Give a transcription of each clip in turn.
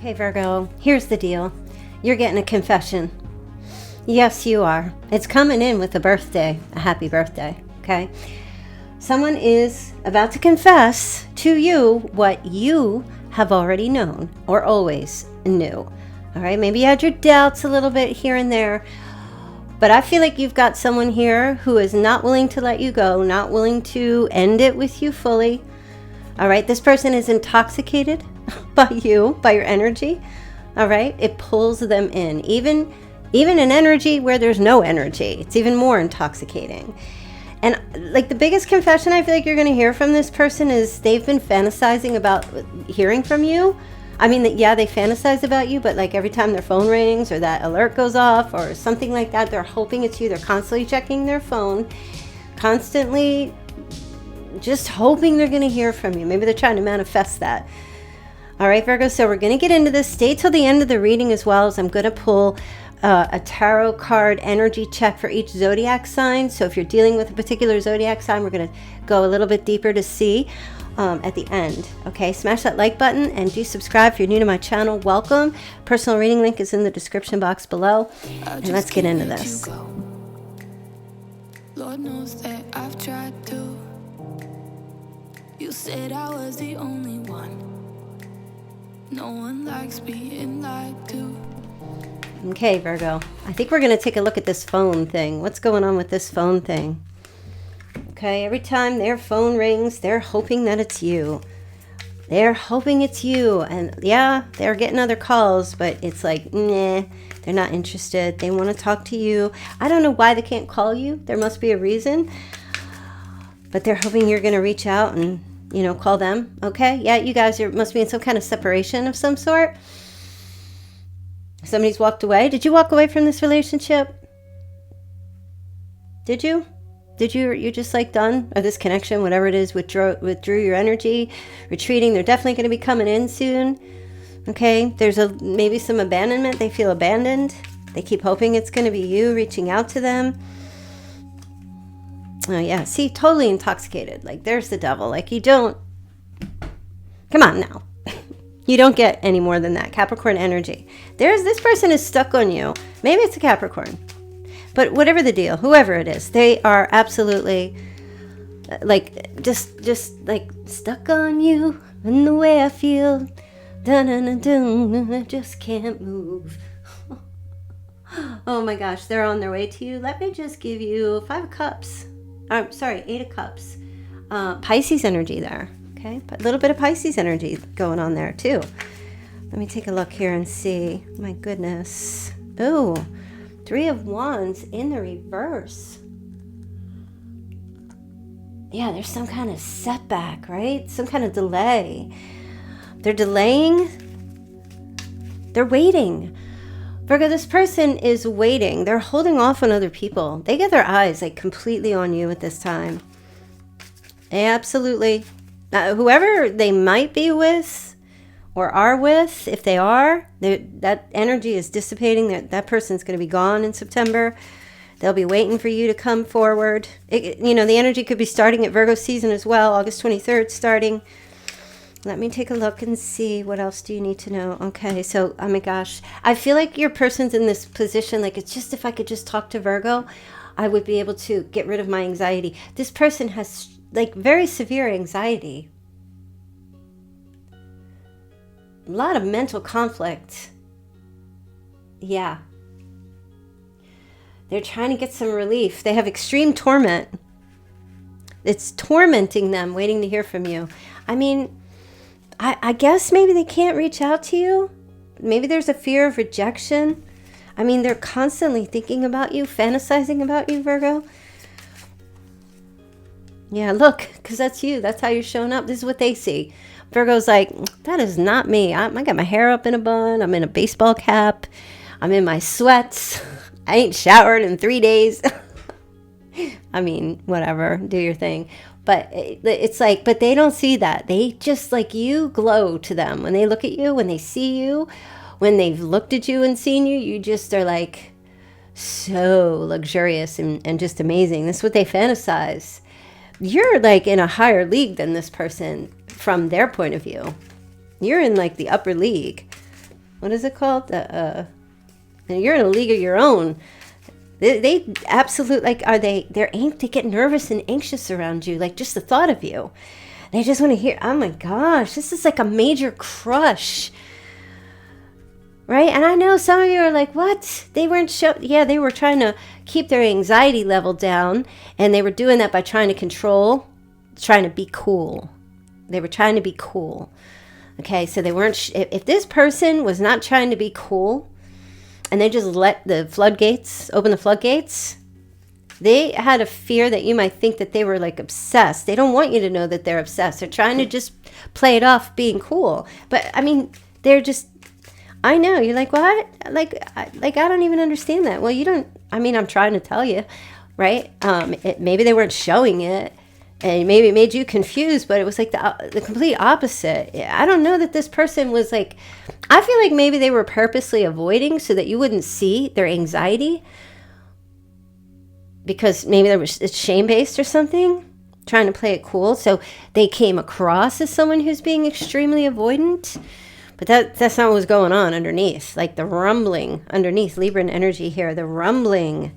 Okay, Virgo, here's the deal. You're getting a confession. Yes, you are. It's coming in with a birthday, a happy birthday, okay? Someone is about to confess to you what you have already known or always knew, all right? Maybe you had your doubts a little bit here and there, but I feel like you've got someone here who is not willing to let you go, not willing to end it with you fully, all right? This person is intoxicated by you, by your energy, all right? It pulls them in, even an energy where there's no energy. It's even more intoxicating. And like the biggest confession I feel like you're going to hear from this person is they've been fantasizing about hearing from you. I mean, yeah, they fantasize about you, but like every time their phone rings or that alert goes off or something like that, they're hoping it's you. They're constantly checking their phone, constantly just hoping they're going to hear from you. Maybe they're trying to manifest that. All right, Virgo, so we're going to get into this. Stay till the end of the reading as well, as I'm going to pull a tarot card energy check for each zodiac sign. So if you're dealing with a particular zodiac sign, we're going to go a little bit deeper to see at the end. Okay, smash that like button and do subscribe if you're new to my channel. Welcome. Personal reading link is in the description box below. And let's get into this. Lord knows that I've tried to. You said I was the only one. No one likes being lied to. Okay, Virgo, I think we're going to take a look at this phone thing. What's going on with this phone thing? Okay, every time their phone rings, they're hoping that it's you. They're hoping it's you. And yeah, they're getting other calls, but it's like, nah, they're not interested. They want to talk to you. I don't know why they can't call you. There must be a reason. But they're hoping you're going to reach out and, you know, call them. Okay, yeah, you guys must be in some kind of separation of some sort. Somebody's walked away. Did you walk away from this relationship? Did you? You're just like done? Or this connection, whatever it is, withdrew your energy, retreating. They're definitely going to be coming in soon. Okay, there's maybe some abandonment. They feel abandoned. They keep hoping it's going to be you reaching out to them. Oh yeah, see, totally intoxicated. Like there's the devil. Like you don't, come on now. You don't get any more than that. Capricorn energy. This person is stuck on you. Maybe it's a Capricorn. But whatever the deal, whoever it is, they are absolutely like just like stuck on you and the way I feel. Dun-dun-dun-dun, I just can't move. Oh my gosh, they're on their way to you. Let me just give you 5 of Cups. I'm sorry, 8 of Cups. Pisces energy there. Okay, a little bit of Pisces energy going on there too. Let me take a look here and see. My goodness. Oh, 3 of Wands in the reverse. Yeah, there's some kind of setback, right? Some kind of delay. They're delaying. They're waiting. Virgo, this person is waiting. They're holding off on other people. They get their eyes like completely on you at this time. Absolutely. Whoever they might be with or are with, if they are, that energy is dissipating. That person's going to be gone in September. They'll be waiting for you to come forward. The energy could be starting at Virgo season as well, August 23rd starting. Let me take a look and see what else do you need to know. Okay, so, oh my gosh. I feel like your person's in this position, like it's just if I could just talk to Virgo, I would be able to get rid of my anxiety. This person has like very severe anxiety. A lot of mental conflict. Yeah. They're trying to get some relief. They have extreme torment. It's tormenting them, waiting to hear from you. I mean, I guess maybe they can't reach out to you. Maybe there's a fear of rejection. I mean, they're constantly thinking about you, fantasizing about you, Virgo. Yeah, look, because that's you. That's how you're showing up. This is what they see. Virgo's like, that is not me. I got my hair up in a bun. I'm in a baseball cap. I'm in my sweats. I ain't showered in 3 days. I mean, whatever. Do your thing. But it's like, but they don't see that. They just like you glow to them. When they look at you, when they see you, when they've looked at you and seen you, you just are like so luxurious and just amazing. That's what they fantasize. You're like in a higher league than this person from their point of view. You're in like the upper league. what is it called? You're in a league of your own. They absolute, like, they get nervous and anxious around you, like just the thought of you. They just want to hear, oh my gosh, this is like a major crush. Right? And I know some of you are like, what? They weren't yeah, they were trying to keep their anxiety level down, and they were doing that by trying to control, trying to be cool. They were trying to be cool. Okay, so they weren't, if this person was not trying to be cool, and they just let the floodgates, open the floodgates, they had a fear that you might think that they were like obsessed. They don't want you to know that they're obsessed. They're trying to just play it off being cool. But I mean, they're just, I know, you're like, what? I don't even understand that. Well, you don't, I mean, I'm trying to tell you, right? Maybe they weren't showing it, and maybe it made you confused, but it was like the complete opposite. I don't know that this person was like, I feel like maybe they were purposely avoiding so that you wouldn't see their anxiety, because maybe it's shame-based or something, trying to play it cool. So they came across as someone who's being extremely avoidant, but that's not what was going on underneath. Like the rumbling underneath, Libran energy here, the rumbling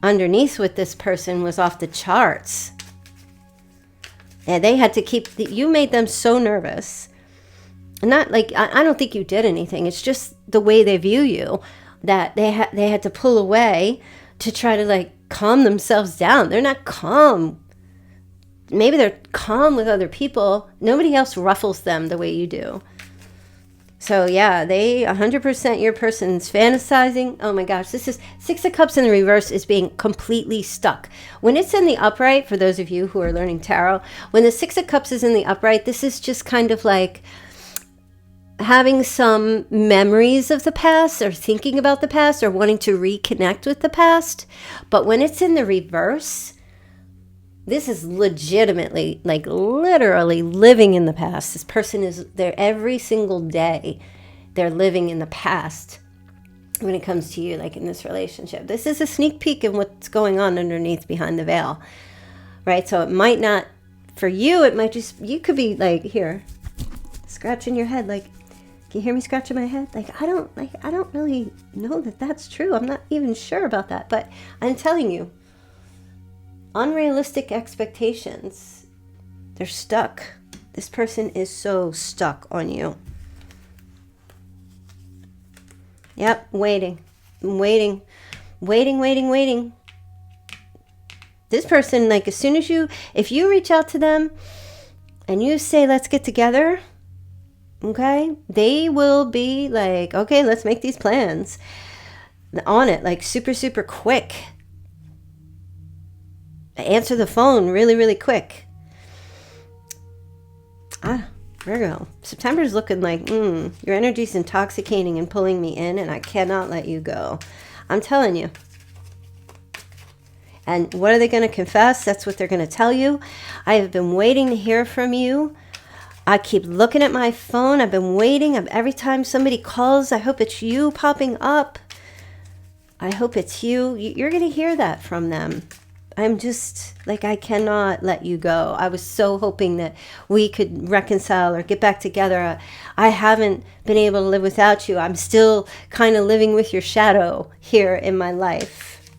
underneath with this person was off the charts. Yeah, they had to you made them so nervous. Not like, I don't think you did anything. It's just the way they view you, that they had to pull away to try to like calm themselves down. They're not calm. Maybe they're calm with other people. Nobody else ruffles them the way you do. So yeah, they 100%, your person's fantasizing. Oh my gosh, this is Six of Cups in the reverse is being completely stuck. When it's in the upright, for those of you who are learning tarot, when the Six of Cups is in the upright, this is just kind of like having some memories of the past, or thinking about the past, or wanting to reconnect with the past. But when it's in the reverse, this is legitimately, like literally living in the past. This person is there every single day. They're living in the past when it comes to you, like in this relationship. This is a sneak peek in what's going on underneath, behind the veil, right? So it might not, for you, it might just, you could be like, here, scratching your head, like, can you hear me scratching my head? Like, I don't really know that that's true. I'm not even sure about that, but I'm telling you, unrealistic expectations, they're stuck. This person is so stuck on you. Yep, waiting. This person, like, as soon as if you reach out to them and you say, let's get together, okay, they will be like, okay, let's make these plans. On it, like super, super quick. Answer the phone really, really quick. Virgo, September's looking like, your energy's intoxicating and pulling me in, and I cannot let you go. I'm telling you. And what are they going to confess? That's what they're going to tell you. I have been waiting to hear from you. I keep looking at my phone. I've been waiting. Every time somebody calls, I hope it's you popping up. I hope it's you. You're going to hear that from them. I'm just like, I cannot let you go. I was so hoping that we could reconcile or get back together. I haven't been able to live without you. I'm still kind of living with your shadow here in my life.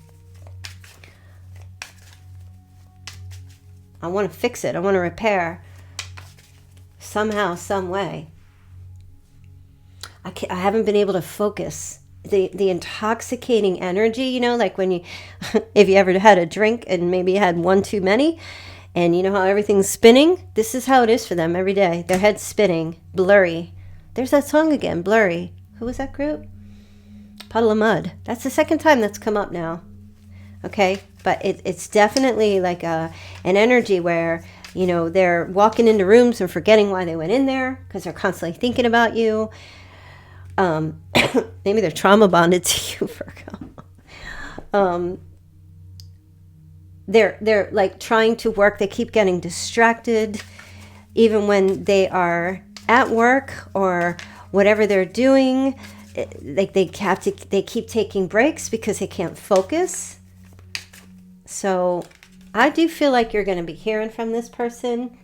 I want to fix it. I want to repair somehow, some way. I haven't been able to focus. The intoxicating energy, like when you, if you ever had a drink and maybe you had one too many, and you know how everything's spinning? This is how it is for them every day. Their head's spinning, blurry. There's that song again, Blurry. Who was that group? Puddle of Mud. That's the second time that's come up now. Okay, but it's definitely like an energy where, they're walking into rooms and forgetting why they went in there because they're constantly thinking about you. Maybe they're trauma bonded to you, Virgo. They're like trying to work. They keep getting distracted, even when they are at work or whatever they're doing. Like they keep taking breaks because they can't focus. So I do feel like you're going to be hearing from this person.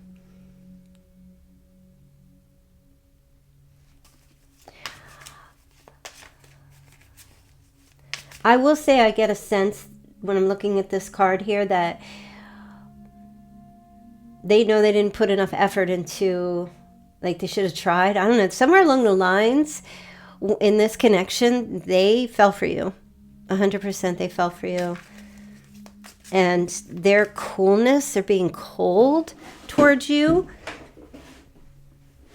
I will say I get a sense when I'm looking at this card here that they know they didn't put enough effort into, like they should have tried. I don't know. Somewhere along the lines in this connection, they fell for you. 100% they fell for you. And their coolness, they're being cold towards you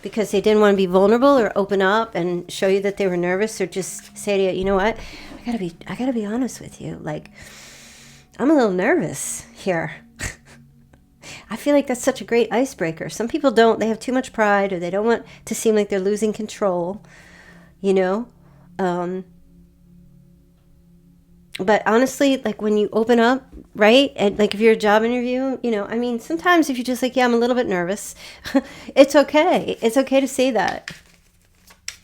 because they didn't want to be vulnerable or open up and show you that they were nervous, or just say to you, you know what, I gotta be honest with you. Like, I'm a little nervous here. I feel like that's such a great icebreaker. Some people don't. They have too much pride, or they don't want to seem like they're losing control, you know? But honestly, like when you open up, right? And like if you're a job interview, you know, I mean, sometimes if you're just like, yeah, I'm a little bit nervous, it's okay. It's okay to say that.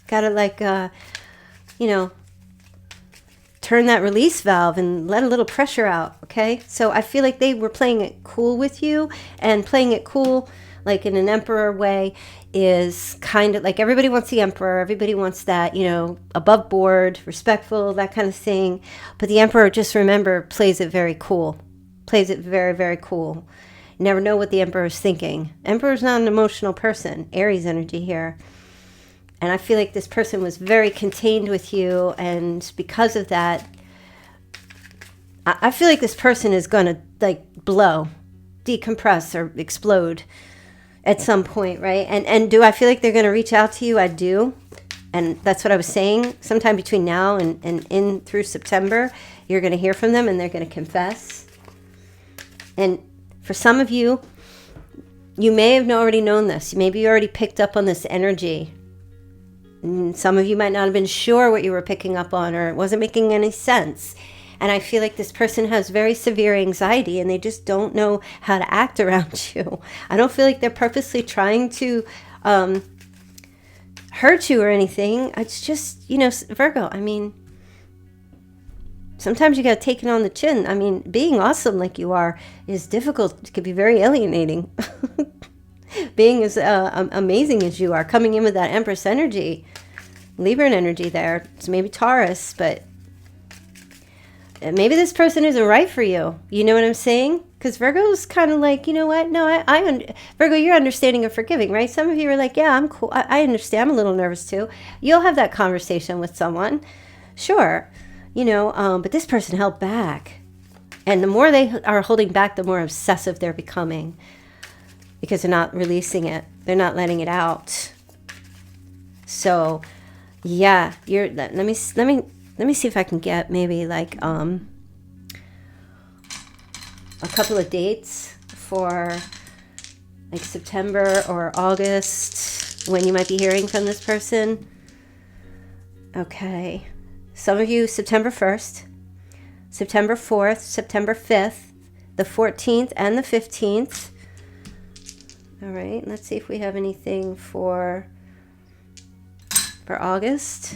Gotta like, you know, turn that release valve and let a little pressure out, okay? So I feel like they were playing it cool with you, and playing it cool, like in an emperor way, is kind of like everybody wants the emperor. Everybody wants that, you know, above board, respectful, that kind of thing. But the emperor, just remember, plays it very cool. Plays it very, very cool. You never know what the emperor is thinking. Emperor's not an emotional person. Aries energy here. And I feel like this person was very contained with you, and because of that, I feel like this person is going to like blow, decompress, or explode at some point, right? And do I feel like they're going to reach out to you? I do. And that's what I was saying. Sometime between now and in through September, you're going to hear from them, and they're going to confess. And for some of you, you may have already known this. Maybe you already picked up on this energy. And some of you might not have been sure what you were picking up on, or it wasn't making any sense. And I feel like this person has very severe anxiety, and they just don't know how to act around you. I don't feel like they're purposely trying to hurt you or anything. It's just, you know, Virgo, I mean, sometimes you got to take it on the chin. I mean, being awesome like you are is difficult. It could be very alienating. Being as amazing as you are, coming in with that Empress energy, Libran energy there. It's maybe Taurus, but maybe this person isn't right for you. You know what I'm saying? Because Virgo's kind of like, you know what? No, Virgo, you're understanding and forgiving, right? Some of you are like, yeah, I'm cool. I understand. I'm a little nervous too. You'll have that conversation with someone. Sure. You know, but this person held back. And the more they are holding back, the more obsessive they're becoming. Because they're not releasing it. They're not letting it out. So, yeah, let me see if I can get maybe like a couple of dates for like September or August when you might be hearing from this person. Okay. Some of you, September 1st, September 4th, September 5th, the 14th, and the 15th. All right, let's see if we have anything for August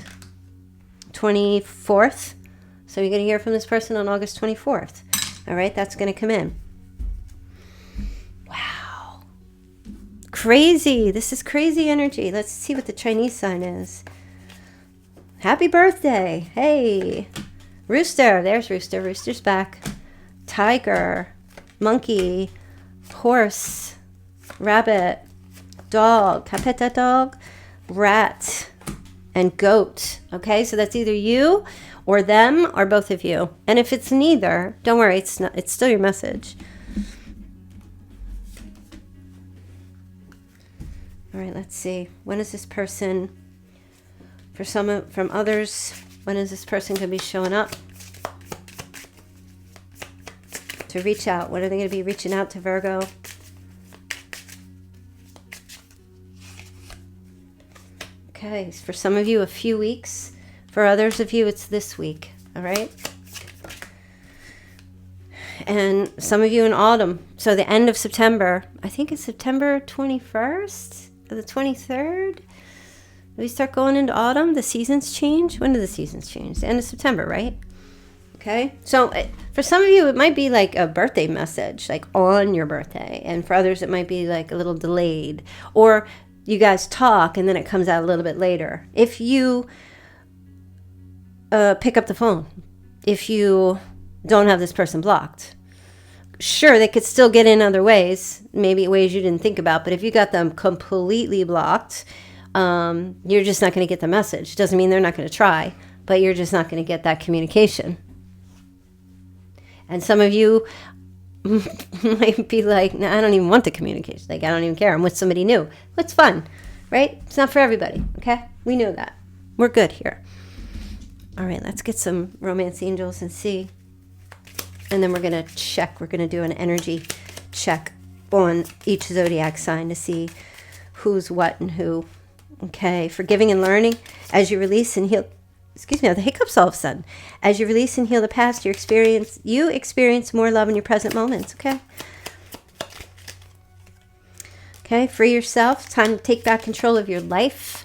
24th. So you're going to hear from this person on August 24th. All right, that's going to come in. Wow. Crazy. This is crazy energy. Let's see what the Chinese sign is. Happy birthday. Hey. Rooster. There's Rooster. Rooster's back. Tiger. Monkey. Horse. Rabbit, dog, can I pet that dog? Rat, and goat. Okay, so that's either you or them or both of you. And if it's neither, don't worry, it's still your message. All right, let's see. When is this person, from others, when is this person going to be showing up to reach out? When are they going to be reaching out to Virgo? Okay, for some of you, a few weeks. For others of you, it's this week, all right? And some of you in autumn. So the end of September, I think it's September 21st or the 23rd. We start going into autumn. The seasons change. When do the seasons change? The end of September, right? Okay. So for some of you, it might be like a birthday message, like on your birthday. And for others, it might be like a little delayed. Or you guys talk and then it comes out a little bit later. If you pick up the phone, if you don't have this person blocked. Sure, they could still get in other ways, maybe ways you didn't think about, but if you got them completely blocked, you're just not going to get the message. Doesn't mean they're not going to try, but you're just not going to get that communication. And some of you might be like, no, I don't even want the communication. Like, I don't even care. I'm with somebody new. It's fun, right? It's not for everybody, okay? We know that. We're good here. All right, let's get some romance angels and see. And then we're going to check. We're going to do an energy check on each zodiac sign to see who's what and who. Okay, forgiving and learning as you release and heal. Excuse me, the hiccups all of a sudden. As you release and heal the past, you experience more love in your present moments, okay? Okay, free yourself. Time to take back control of your life.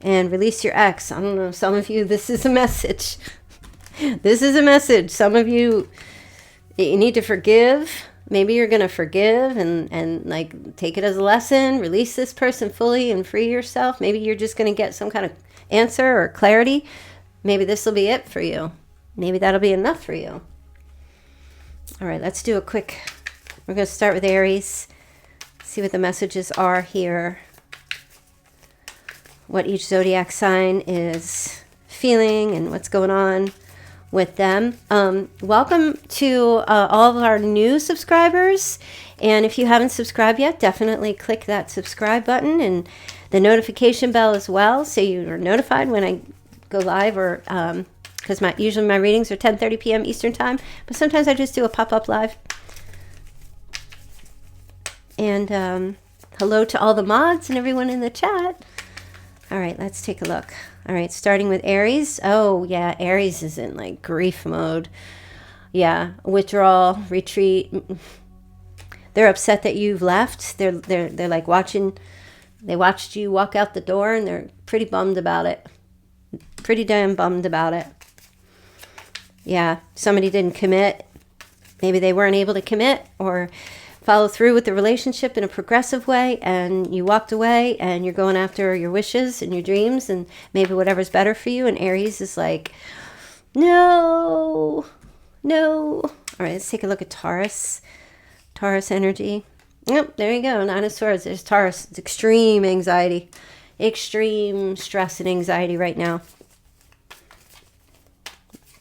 And release your ex. I don't know, some of you, this is a message. This is a message. Some of you need to forgive. Maybe you're going to forgive and like take it as a lesson, release this person fully and free yourself. Maybe you're just going to get some kind of answer or clarity. Maybe this will be it for you. Maybe that'll be enough for you. All right, let's do a quick, we're going to start with Aries. See what the messages are here. What each zodiac sign is feeling and what's going on with them. Welcome to all of our new subscribers, and if you haven't subscribed yet, definitely click that subscribe button and the notification bell as well, so you're notified when I go live, or because usually my readings are 10:30 p.m. Eastern time, but sometimes I just do a pop-up live. And hello to all the mods and everyone in the chat. All right, let's take a look. All right, starting with Aries. Oh, yeah, Aries is in like grief mode. Yeah, withdrawal, retreat. They're upset that you've left. They're like watching. They watched you walk out the door, and they're pretty bummed about it. Pretty damn bummed about it. Yeah, somebody didn't commit. Maybe they weren't able to commit or follow through with the relationship in a progressive way, and you walked away and you're going after your wishes and your dreams and maybe whatever's better for you. And Aries is like, no. All right, let's take a look at Taurus. Taurus energy. Yep, there you go. Nine of Swords. There's Taurus. It's extreme anxiety, extreme stress and anxiety right now.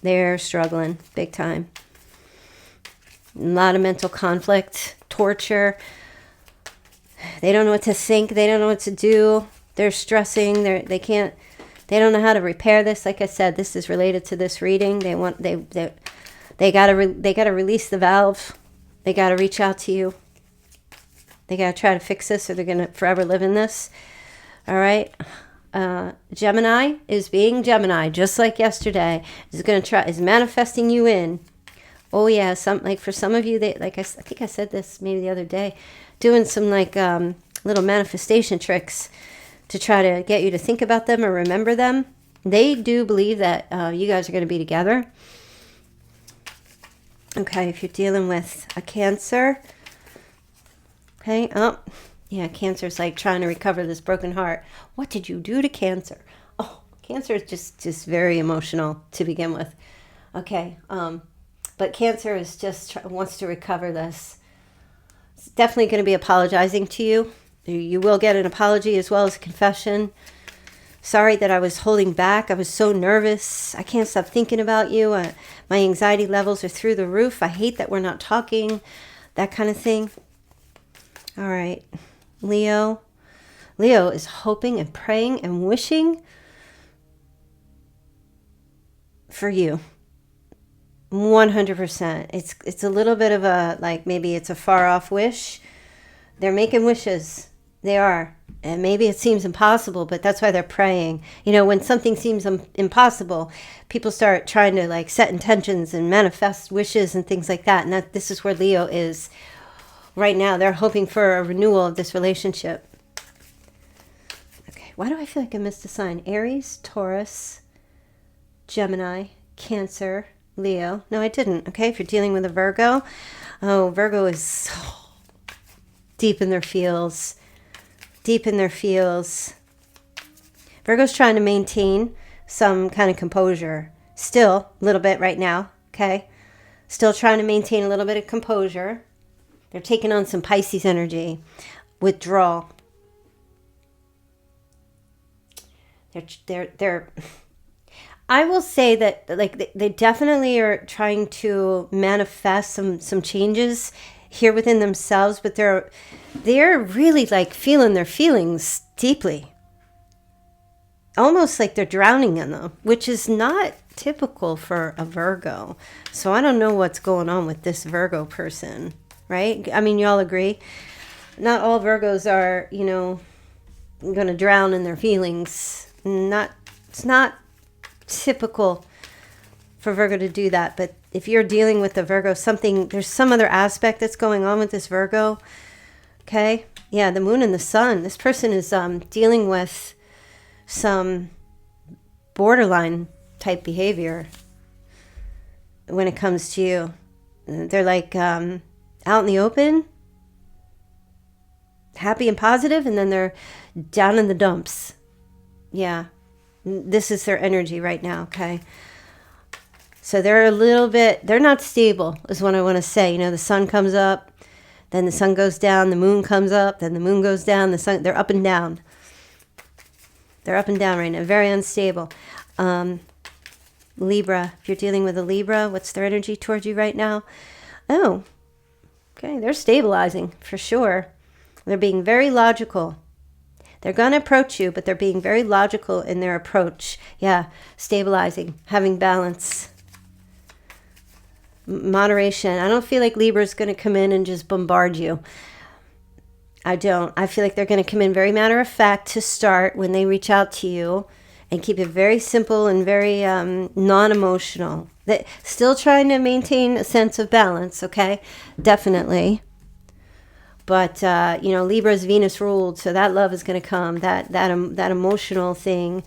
They're struggling big time. A lot of mental conflict, torture. They don't know what to think. They don't know what to do. They're stressing. They don't know how to repair this. Like I said, this is related to this reading. They gotta release the valve. They gotta reach out to you. They gotta try to fix this, or they're gonna forever live in this. All right. Gemini is being Gemini, just like yesterday. Is manifesting you in. Oh yeah, for some of you, I think I said this maybe the other day, doing some little manifestation tricks to try to get you to think about them or remember them. They do believe that you guys are going to be together. Okay, if you're dealing with a Cancer, okay, oh yeah, Cancer's like trying to recover this broken heart. What did you do to Cancer? Oh, Cancer is just very emotional to begin with. Okay, but Cancer is wants to recover this. It's definitely going to be apologizing to you. You will get an apology as well as a confession. Sorry that I was holding back. I was so nervous. I can't stop thinking about you. My anxiety levels are through the roof. I hate that we're not talking. That kind of thing. All right. Leo. Leo is hoping and praying and wishing for you. 100%. It's a little bit of a, maybe it's a far off wish. They're making wishes. They are. And maybe it seems impossible, but that's why they're praying. You know, when something seems impossible, people start trying to set intentions and manifest wishes and things like that. And this is where Leo is right now. They're hoping for a renewal of this relationship. Okay, why do I feel like I missed a sign? Aries, Taurus, Gemini, Cancer, Leo. No, I didn't. Okay, if you're dealing with a Virgo, Virgo is so deep in their feels. Virgo's trying to maintain some kind of composure. Still, a little bit right now, okay? Still trying to maintain a little bit of composure. They're taking on some Pisces energy. Withdrawal. They're I will say that, like, they definitely are trying to manifest some changes here within themselves, but they're really, like, feeling their feelings deeply. Almost like they're drowning in them, which is not typical for a Virgo. So I don't know what's going on with this Virgo person, right? I mean, y'all agree? Not all Virgos are, going to drown in their feelings. It's not typical for Virgo to do that. But if you're dealing with a Virgo, there's some other aspect that's going on with this Virgo. Okay? Yeah, the moon and the sun. This person is dealing with some borderline type behavior when it comes to you. They're like out in the open, happy and positive, and then they're down in the dumps. Yeah, this is their energy right now, okay? So they're not stable, is what I want to say. The sun comes up, then the sun goes down, the moon comes up, then the moon goes down, the sun, they're up and down. They're up and down right now, very unstable. Libra, if you're dealing with a Libra, what's their energy towards you right now? Oh, okay, they're stabilizing for sure. They're being very logical. They're going to approach you, but they're being very logical in their approach. Yeah, stabilizing, having balance. Moderation. I don't feel like Libra's going to come in and just bombard you. I don't. I feel like they're going to come in very matter of fact to start when they reach out to you, and keep it very simple and very non-emotional. Still trying to maintain a sense of balance, okay? Definitely. But, Libra's Venus ruled, so that love is going to come. That emotional thing,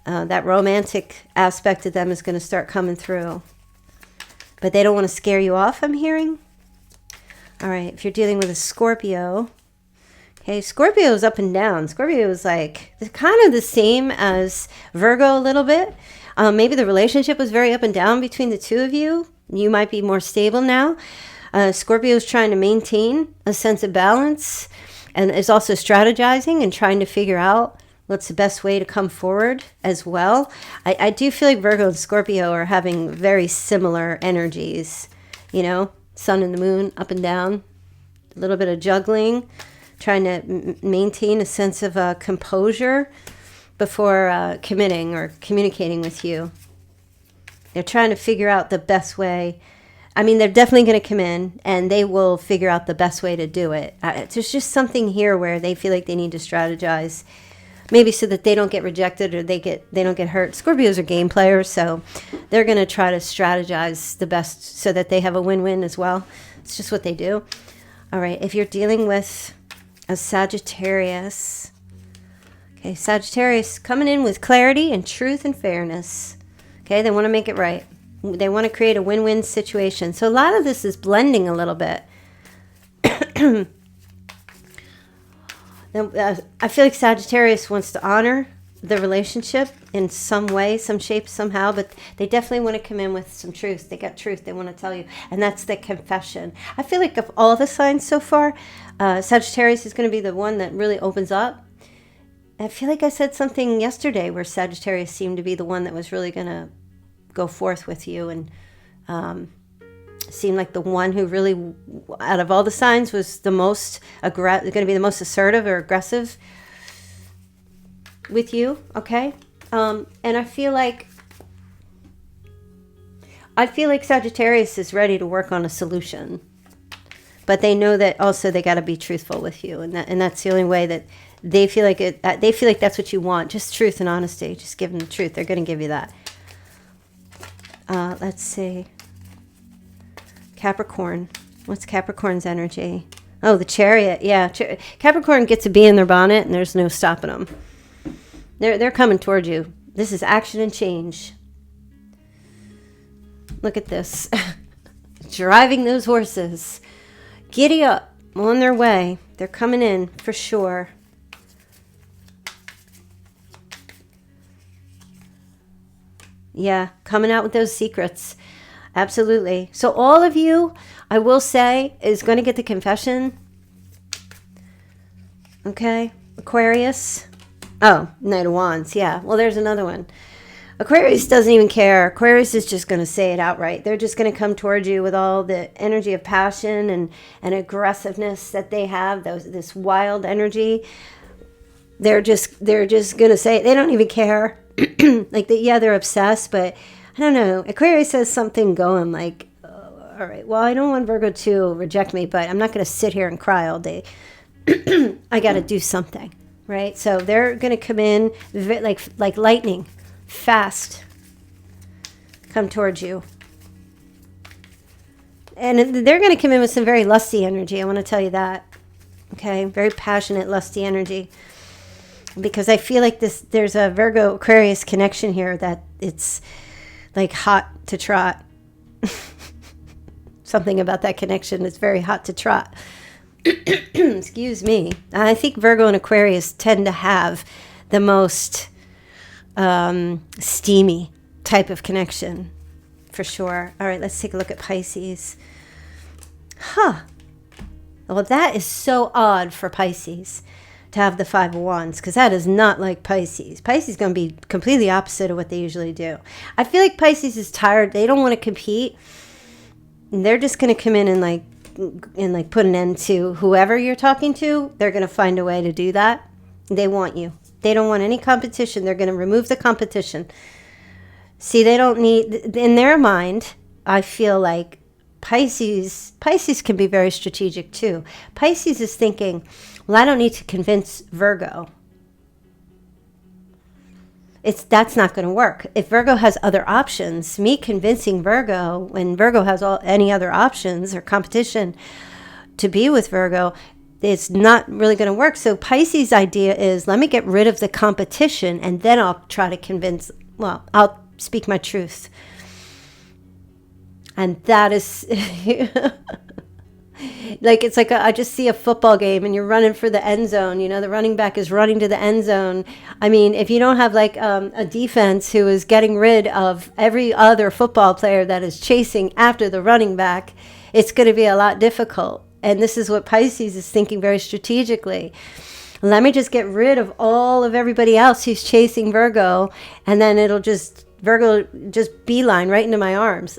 that romantic aspect of them is going to start coming through. But they don't want to scare you off, I'm hearing. All right, if you're dealing with a Scorpio... Okay, Scorpio is up and down. Scorpio is like kind of the same as Virgo a little bit. Maybe the relationship was very up and down between the two of you. You might be more stable now. Scorpio is trying to maintain a sense of balance and is also strategizing and trying to figure out what's the best way to come forward as well. I do feel like Virgo and Scorpio are having very similar energies. Sun and the moon, up and down, a little bit of juggling. Trying to maintain a sense of composure before committing or communicating with you. They're trying to figure out the best way. I mean, they're definitely going to come in and they will figure out the best way to do it. There's just something here where they feel like they need to strategize, maybe so that they don't get rejected or they don't get hurt. Scorpios are game players, so they're going to try to strategize the best so that they have a win-win as well. It's just what they do. All right, if you're dealing with a Sagittarius. Okay, Sagittarius coming in with clarity and truth and fairness. Okay, they want to make it right. They want to create a win-win situation. So a lot of this is blending a little bit. I feel like Sagittarius wants to honor the relationship in some way, some shape, somehow, but they definitely want to come in with some truth. They got truth they want to tell you, and that's the confession. I feel like of all the signs so far, Sagittarius is going to be the one that really opens up. I feel like I said something yesterday where Sagittarius seemed to be the one that was really going to go forth with you and seemed like the one who really, out of all the signs, was the most going to be the most assertive or aggressive with you, okay? And I feel like Sagittarius is ready to work on a solution, but they know that also they got to be truthful with you, and that's the only way that they feel like it. They feel like that's what you want, just truth and honesty. Just give them the truth. They're going to give you that. Let's see. Capricorn. What's Capricorn's energy? Oh, the Chariot. Yeah, Capricorn gets a bee in their bonnet, and there's no stopping them. They're coming toward you. This is action and change. Look at this. Driving those horses. Giddy up. On their way. They're coming in for sure. Yeah, coming out with those secrets. Absolutely. So all of you, I will say, is going to get the confession. Okay. Aquarius. Oh, Knight of Wands. Yeah. Well, there's another one. Aquarius doesn't even care. Aquarius is just going to say it outright. They're just going to come towards you with all the energy of passion and aggressiveness that they have, this wild energy. They're just going to say it. They don't even care. They're obsessed, but I don't know. Aquarius has something going like, oh, all right, well, I don't want Virgo to reject me, but I'm not going to sit here and cry all day. I got to do something, right? So they're going to come in like lightning, fast, come towards you. And they're going to come in with some very lusty energy. I want to tell you that. Okay, very passionate, lusty energy. Because I feel like there's a Virgo Aquarius connection here that it's like hot to trot. Something about that connection is very hot to trot. Excuse me. I think Virgo and Aquarius tend to have the most steamy type of connection, for sure. All right, let's take a look at Pisces. Huh. Well, that is so odd for Pisces to have the Five of Wands, because that is not like Pisces. Pisces is going to be completely opposite of what they usually do. I feel like Pisces is tired. They don't want to compete. And they're just going to come in and put an end to whoever you're talking to. They're going to find a way to do that. They want you. They don't want any competition. They're going to remove the competition. See, they don't need, in their mind, I feel like Pisces can be very strategic too. Pisces is thinking, well, I don't need to convince Virgo. That's not going to work. If Virgo has other options, me convincing Virgo when Virgo has any other options or competition to be with Virgo, it's not really going to work. So Pisces' idea is, let me get rid of the competition and then I'll try to convince, I'll speak my truth. And that is it's like I just see a football game and you're running for the end zone. You know, the running back is running to the end zone. I mean, if you don't have a defense who is getting rid of every other football player that is chasing after the running back, it's going to be a lot difficult. And this is what Pisces is thinking very strategically. Let me just get rid of all of everybody else who's chasing Virgo, and then Virgo just beeline right into my arms.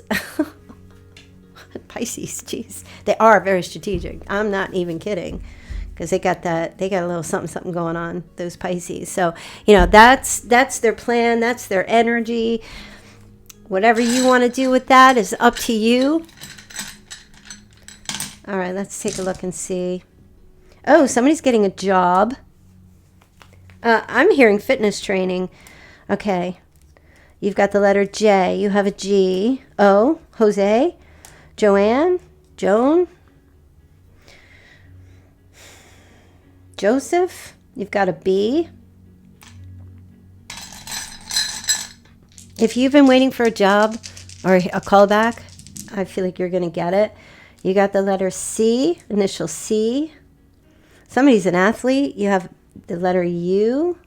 Pisces, jeez, they are very strategic. I'm not even kidding, because they got a little something going on, those Pisces. So, that's their plan, that's their energy. Whatever you want to do with that is up to you. All right, let's take a look and see. Oh, somebody's getting a job. I'm hearing fitness training. Okay. You've got the letter J. You have a G. O, Jose. Joanne. Joan. Joseph. You've got a B. If you've been waiting for a job or a callback, I feel like you're going to get it. You got the letter C, initial C. Somebody's an athlete. You have the letter U,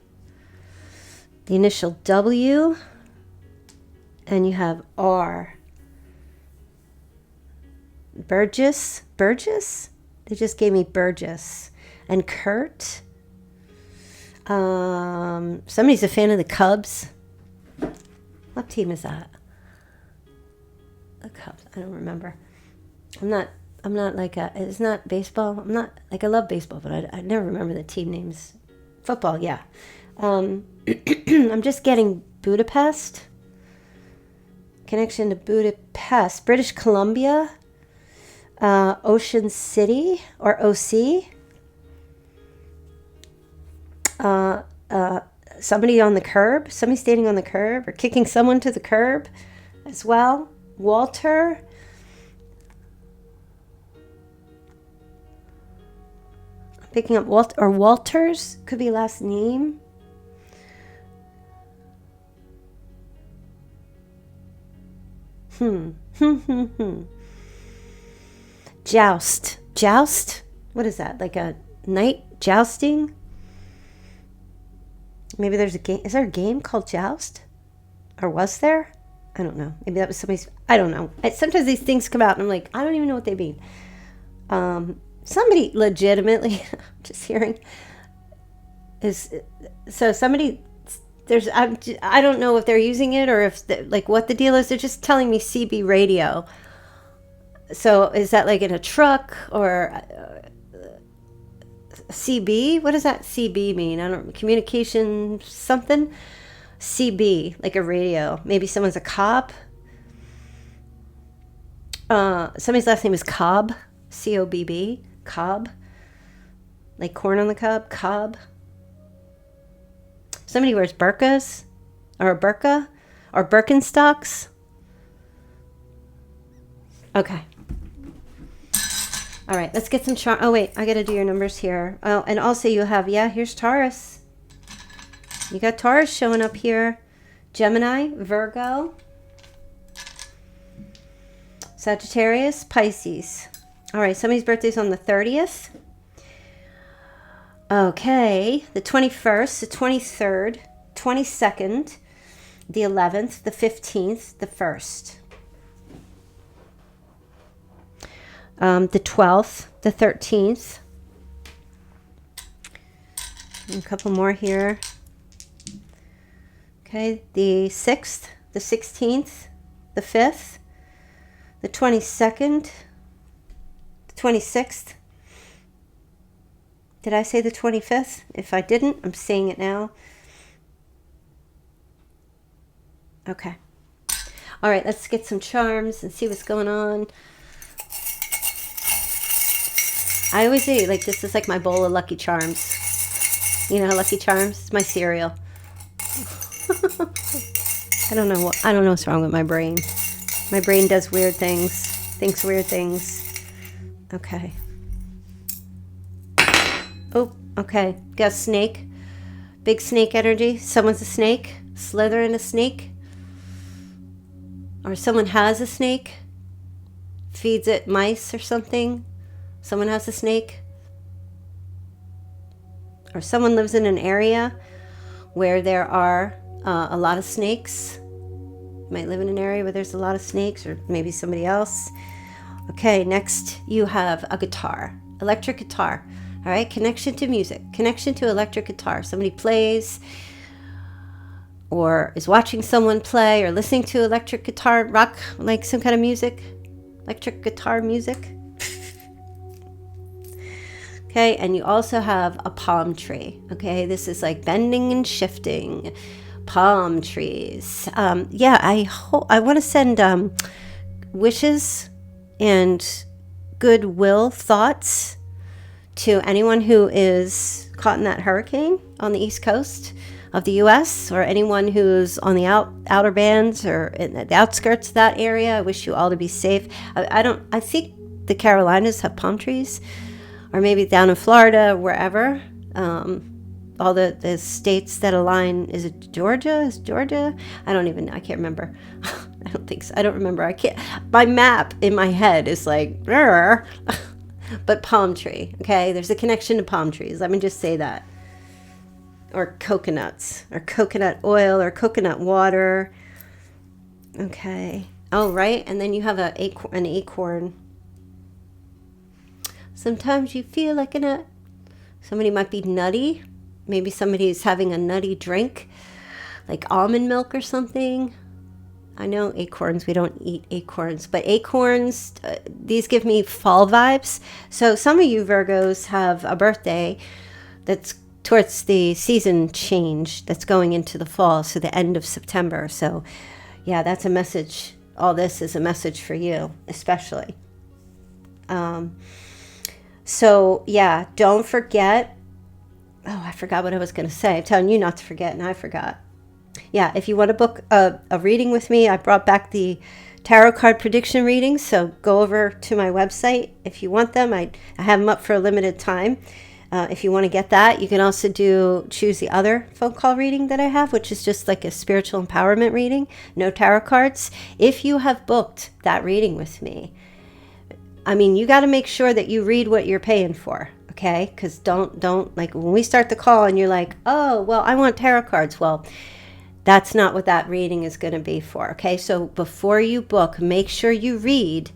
the initial W, and you have R. Burgess? They just gave me Burgess. And Kurt. Somebody's a fan of the Cubs. What team is that? The Cubs. I don't remember. I'm not it's not baseball. I love baseball, but I never remember the team names. Football, yeah. I'm just getting Budapest. Connection to Budapest. British Columbia. Ocean City, or OC. Somebody on the curb. Somebody standing on the curb or kicking someone to the curb as well. Walter. Picking up Walters, could be last name. Joust. What is that? Like a knight jousting? Maybe there's a game. Is there a game called Joust? Or was there? I don't know. Maybe that was somebody's, I don't know. Sometimes these things come out and I'm like, I don't even know what they mean. Somebody legitimately, just hearing, so somebody, I don't know if they're using it or if, like, what the deal is. They're just telling me CB radio. So is that like in a truck or CB? What does that CB mean? I don't, communication something? CB, like a radio. Maybe someone's a cop. Somebody's last name is Cobb. C-O-B-B. Cobb. Like corn on the cob. Cobb. Somebody wears burkas. Or a burqa. Or Birkenstocks. Okay. All right, let's get some chart. Oh, wait, I got to do your numbers here. Oh, and also you have, yeah, here's Taurus. You got Taurus showing up here. Gemini, Virgo, Sagittarius, Pisces. All right, somebody's birthday's on the 30th. Okay, the 21st, the 23rd, 22nd, the 11th, the 15th, the 1st. The 12th, the 13th. And a couple more here. Okay, the 6th, the 16th, the 5th, the 22nd, the 26th. Did I say the 25th? If I didn't, I'm saying it now. Okay. All right, let's get some charms and see what's going on. I always say, like, this is like my bowl of Lucky Charms. You know, Lucky Charms? It's my cereal. I don't know what's wrong with my brain. My brain does weird things, thinks weird things. Okay. Oh, okay. Got a snake. Big snake energy. Someone's a snake. Slithering a snake. Or someone has a snake. Feeds it mice or something. Someone has a snake. Or someone lives in an area where there are a lot of snakes. You might live in an area where there's a lot of snakes, or maybe somebody else. Okay, next you have a guitar, electric guitar. All right, connection to music, connection to electric guitar. Somebody plays or is watching someone play or listening to electric guitar, rock, like some kind of music, electric guitar music. Okay, and you also have a palm tree. Okay, this is like bending and shifting. Palm trees. Yeah, I want to send wishes and goodwill thoughts to anyone who is caught in that hurricane on the East Coast of the U.S. or anyone who's on the outer bands or in the outskirts of that area. I wish you all to be safe. I think the Carolinas have palm trees, or maybe down in Florida, wherever. All the states that align. Is it Georgia? Is Georgia? I don't even know. I can't remember. I don't think so. I don't remember. I can't. My map in my head is like, but palm tree. Okay, there's a connection to palm trees. Let me just say that. Or coconuts, or coconut oil, or coconut water. Okay. Oh, right. And then you have an acorn. Sometimes you feel like a nut. Somebody might be nutty. Maybe somebody's having a nutty drink, like almond milk or something. I know acorns, we don't eat acorns, but acorns, these give me fall vibes. So some of you Virgos have a birthday that's towards the season change, that's going into the fall, so the end of September. So yeah, that's a message. All this is a message for you, especially. So yeah, don't forget. Oh, I forgot what I was going to say. I'm telling you not to forget, and I forgot. Yeah, if you want to book a reading with me, I brought back the tarot card prediction readings, so go over to my website if you want them. I have them up for a limited time. If you want to get that, you can also choose the other phone call reading that I have, which is just like a spiritual empowerment reading, no tarot cards. If you have booked that reading with me, I mean, you got to make sure that you read what you're paying for. Okay, because don't like when we start the call and you're like, oh, well, I want tarot cards. Well, That's not what that reading is going to be for. Okay, so before you book, make sure you read,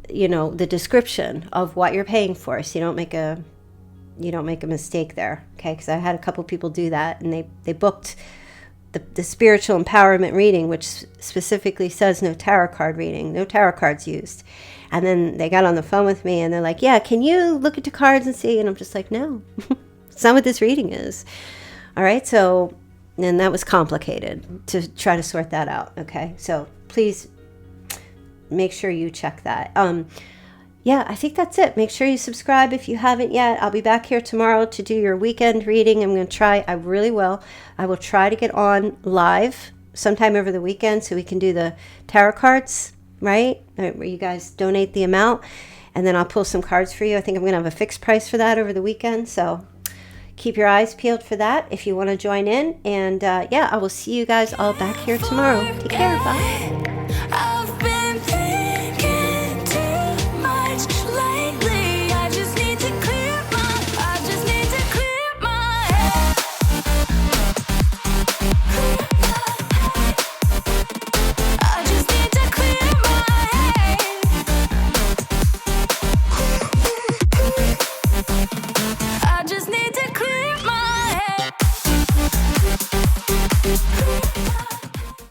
the description of what you're paying for, so you don't make a mistake there. Okay, because I had a couple people do that, and they booked the spiritual empowerment reading, which specifically says no tarot card reading, no tarot cards used. And then they got on the phone with me and they're like, yeah, can you look at the cards and see? And I'm just like, no, it's not what this reading is. All right. So, and that was complicated to try to sort that out. Okay. So please make sure you check that. Yeah, I think that's it. Make sure you subscribe if you haven't yet. I'll be back here tomorrow to do your weekend reading. I will try to get on live sometime over the weekend so we can do the tarot cards, right? Where you guys donate the amount, and then I'll pull some cards for you. I think I'm going to have a fixed price for that over the weekend, so keep your eyes peeled for that if you want to join in. And I will see you guys all back here tomorrow. Take care. Bye.